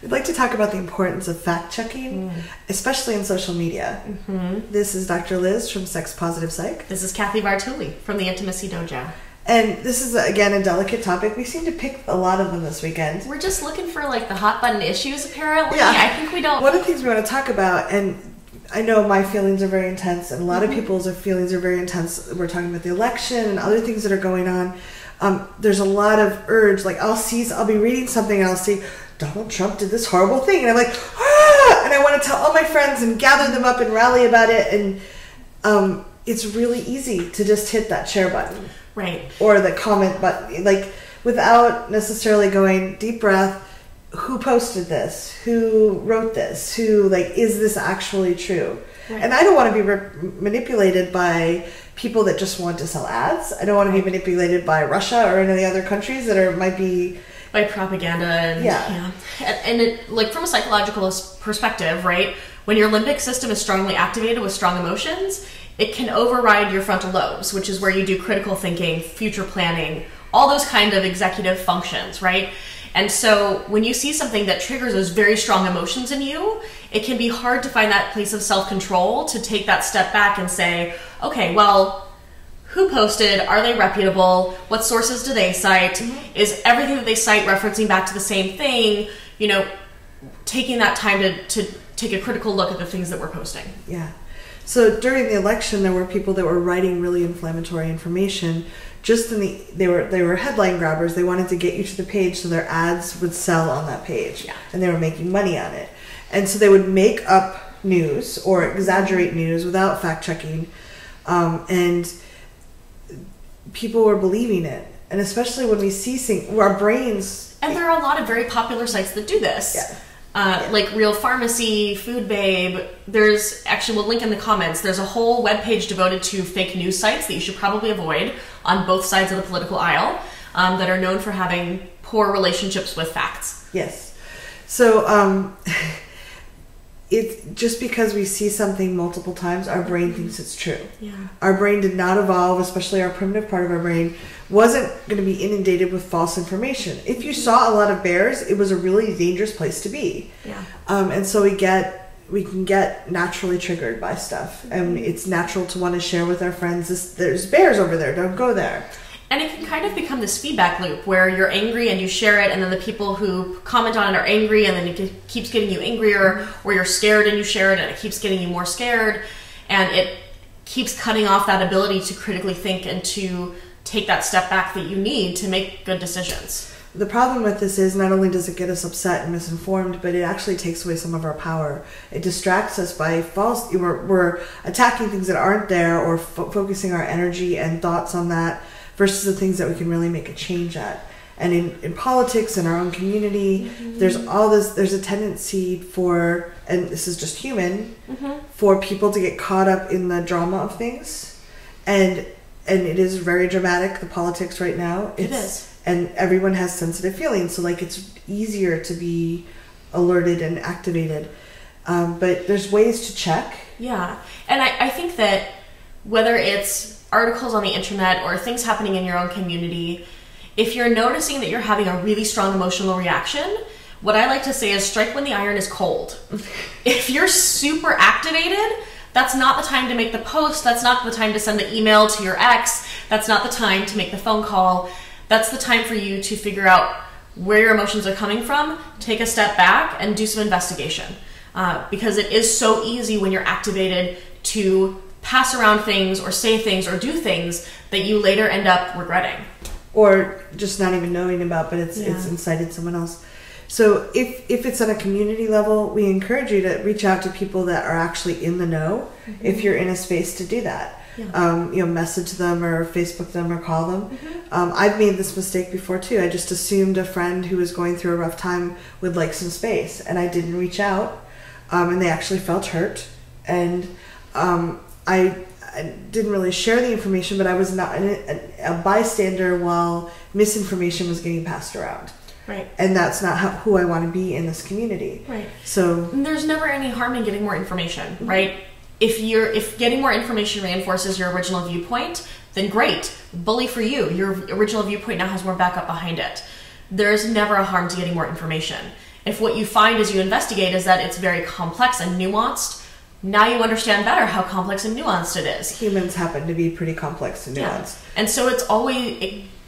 We'd like to talk about the importance of fact-checking, especially in social media. This is Dr. Liz from Sex Positive Psych. This is Cathy Vartuli from the Intimacy Dojo. And this is, again, a delicate topic. We seem to pick a lot of them this weekend. We're just looking for, like, the hot button issues, apparently. Yeah. I think we don't... One of the things we want to talk about, and I know my feelings are very intense, and a lot of people's feelings are very intense. We're talking about the election and other things that are going on. There's a lot of urge. Like, I'll be reading something and I'll see, Donald Trump did this horrible thing. And I'm like, ah! And I want to tell all my friends and gather them up and rally about it. And it's really easy to just hit that share button. Right. Or the comment button. Like, without necessarily going, deep breath, who posted this? Who wrote this? Is this actually true? Right. And I don't want to be manipulated by people that just want to sell ads. I don't want to be manipulated by Russia or any of the other countries that might be... by propaganda. And it, like, from a psychological perspective, right? When your limbic system is strongly activated with strong emotions, it can override your frontal lobes, which is where you do critical thinking, future planning, all those kind of executive functions, right? And so when you see something that triggers those very strong emotions in you, it can be hard to find that place of self-control to take that step back and say, okay, well, who posted? Are they reputable? What sources do they cite? Is everything that they cite referencing back to the same thing? You know, taking that time to take a critical look at the things that we're posting. Yeah. So during the election, there were people that were writing really inflammatory information. They were headline grabbers. They wanted to get you to the page so their ads would sell on that page, and they were making money on it. And so they would make up news or exaggerate news without fact checking, and people were believing it. And especially when we see things, our brains. And there are a lot of very popular sites that do this. Yeah. Like Real Pharmacy, Food Babe. There's actually, we'll link in the comments, there's a whole webpage devoted to fake news sites that you should probably avoid on both sides of the political aisle that are known for having poor relationships with facts. Yes. So it's just because we see something multiple times, our brain thinks it's true. Yeah. Our brain did not evolve, especially our primitive part of our brain, wasn't going to be inundated with false information. If you saw a lot of bears, it was a really dangerous place to be. Yeah. And so we can get naturally triggered by stuff, and it's natural to want to share with our friends, there's bears over there, don't go there. And it can kind of become this feedback loop where you're angry and you share it, and then the people who comment on it are angry, and then it keeps getting you angrier, or you're scared and you share it and it keeps getting you more scared, and it keeps cutting off that ability to critically think and to take that step back that you need to make good decisions. The problem with this is not only does it get us upset and misinformed, but it actually takes away some of our power. It distracts us by we're attacking things that aren't there, or focusing our energy and thoughts on that versus the things that we can really make a change at. And in politics, in our own community, there's a tendency for, and this is just human, for people to get caught up in the drama of things. And it is very dramatic, the politics right now. It is. And everyone has sensitive feelings, so like it's easier to be alerted and activated. But there's ways to check. Yeah. And I think that whether it's articles on the internet or things happening in your own community, if you're noticing that you're having a really strong emotional reaction, what I like to say is strike when the iron is cold. If you're super activated, that's not the time to make the post. That's not the time to send the email to your ex. That's not the time to make the phone call. That's the time for you to figure out where your emotions are coming from, take a step back, and do some investigation. Because it is so easy when you're activated to pass around things or say things or do things that you later end up regretting. Or just not even knowing about, but it's incited someone else. So if it's on a community level, we encourage you to reach out to people that are actually in the know, if you're in a space to do that. Yeah. Message them or Facebook them or call them. I've made this mistake before too. I just assumed a friend who was going through a rough time would like some space, and I didn't reach out, and they actually felt hurt. And I didn't really share the information, but I was not a bystander while misinformation was getting passed around. Right. And that's not who I want to be in this community. Right. So there's never any harm in getting more information, right? If getting more information reinforces your original viewpoint, then great. Bully for you. Your original viewpoint now has more backup behind it. There's never a harm to getting more information. If what you find as you investigate is that it's very complex and nuanced, now you understand better how complex and nuanced it is. Humans happen to be pretty complex and nuanced. Yeah. And so it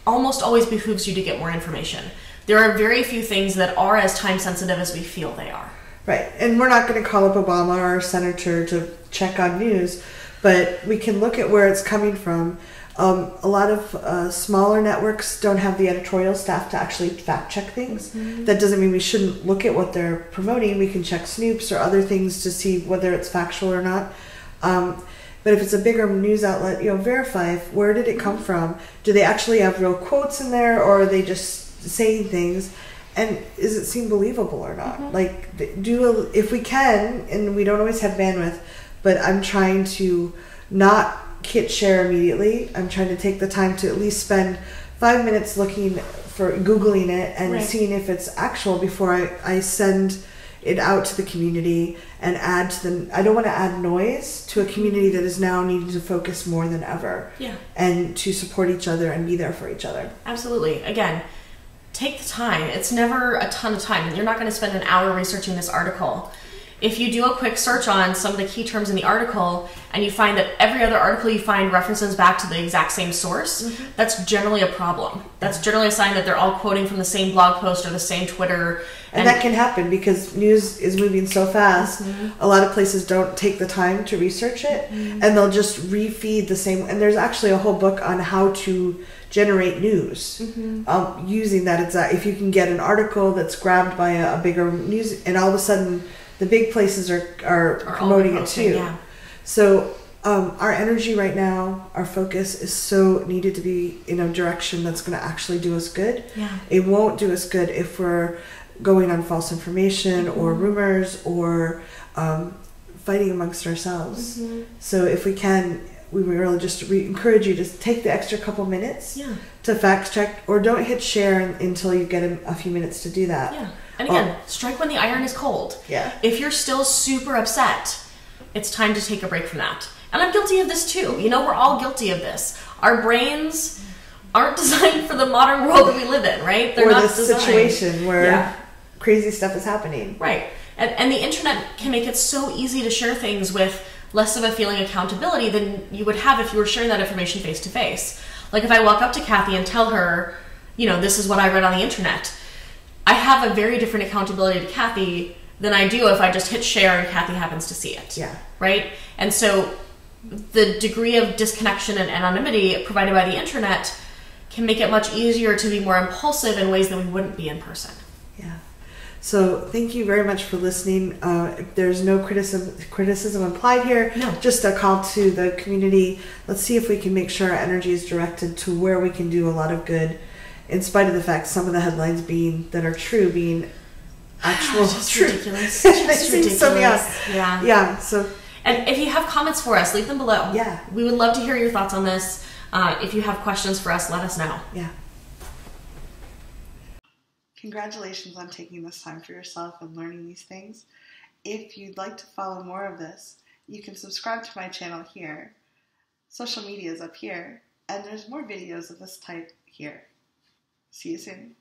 almost always behooves you to get more information. There are very few things that are as time sensitive as we feel they are. Right. And we're not going to call up Obama or a senator to check on news, but we can look at where it's coming from. A lot of smaller networks don't have the editorial staff to actually fact check things. Mm-hmm. That doesn't mean we shouldn't look at what they're promoting. We can check Snoops or other things to see whether it's factual or not. But if it's a bigger news outlet, verify where did it come from? Do they actually have real quotes in there, or are they just saying things? And does it seem believable or not? Mm-hmm. Like, if we can, and we don't always have bandwidth, but I'm trying to not hit share immediately. I'm trying to take the time to at least spend 5 minutes Googling it and seeing if it's actual before I send it out to the community and add to I don't want to add noise to a community that is now needing to focus more than ever. Yeah. And to support each other and be there for each other. Absolutely. Again, take the time. It's never a ton of time. You're not going to spend an hour researching this article. If you do a quick search on some of the key terms in the article and you find that every other article you find references back to the exact same source, mm-hmm. that's generally a problem. That's generally a sign that they're all quoting from the same blog post or the same Twitter. And that can happen because news is moving so fast. Mm-hmm. A lot of places don't take the time to research it, mm-hmm. and they'll just refeed the same. And there's actually a whole book on how to generate news mm-hmm. Using that. If you can get an article that's grabbed by a bigger news, and all of a sudden the big places are promoting it too. Yeah. So our energy right now, our focus is so needed to be in a direction that's going to actually do us good. Yeah. It won't do us good if we're going on false information mm-hmm. or rumors or fighting amongst ourselves. Mm-hmm. So if we can, we really just encourage you to take the extra couple minutes to fact check, or don't hit share until you get a few minutes to do that. Yeah. And again, strike when the iron is cold. Yeah. If you're still super upset, it's time to take a break from that. And I'm guilty of this too. We're all guilty of this. Our brains aren't designed for the modern world that we live in, right? They're not designed. Situation where crazy stuff is happening. Right. And the internet can make it so easy to share things with less of a feeling of accountability than you would have if you were sharing that information face to face. Like if I walk up to Cathy and tell her, this is what I read on the internet, I have a very different accountability to Cathy than I do if I just hit share and Cathy happens to see it. Yeah. Right? And so the degree of disconnection and anonymity provided by the internet can make it much easier to be more impulsive in ways that we wouldn't be in person. Yeah. So thank you very much for listening. There's no criticism implied here. No. Just a call to the community. Let's see if we can make sure our energy is directed to where we can do a lot of good, in spite of the fact some of the headlines that are true being actual just truth. Ridiculous. Just ridiculous. So yeah. Yeah. So. And if you have comments for us, leave them below. Yeah. We would love to hear your thoughts on this. If you have questions for us, let us know. Yeah. Congratulations on taking this time for yourself and learning these things. If you'd like to follow more of this, you can subscribe to my channel here. Social media is up here, and there's more videos of this type here. See you soon.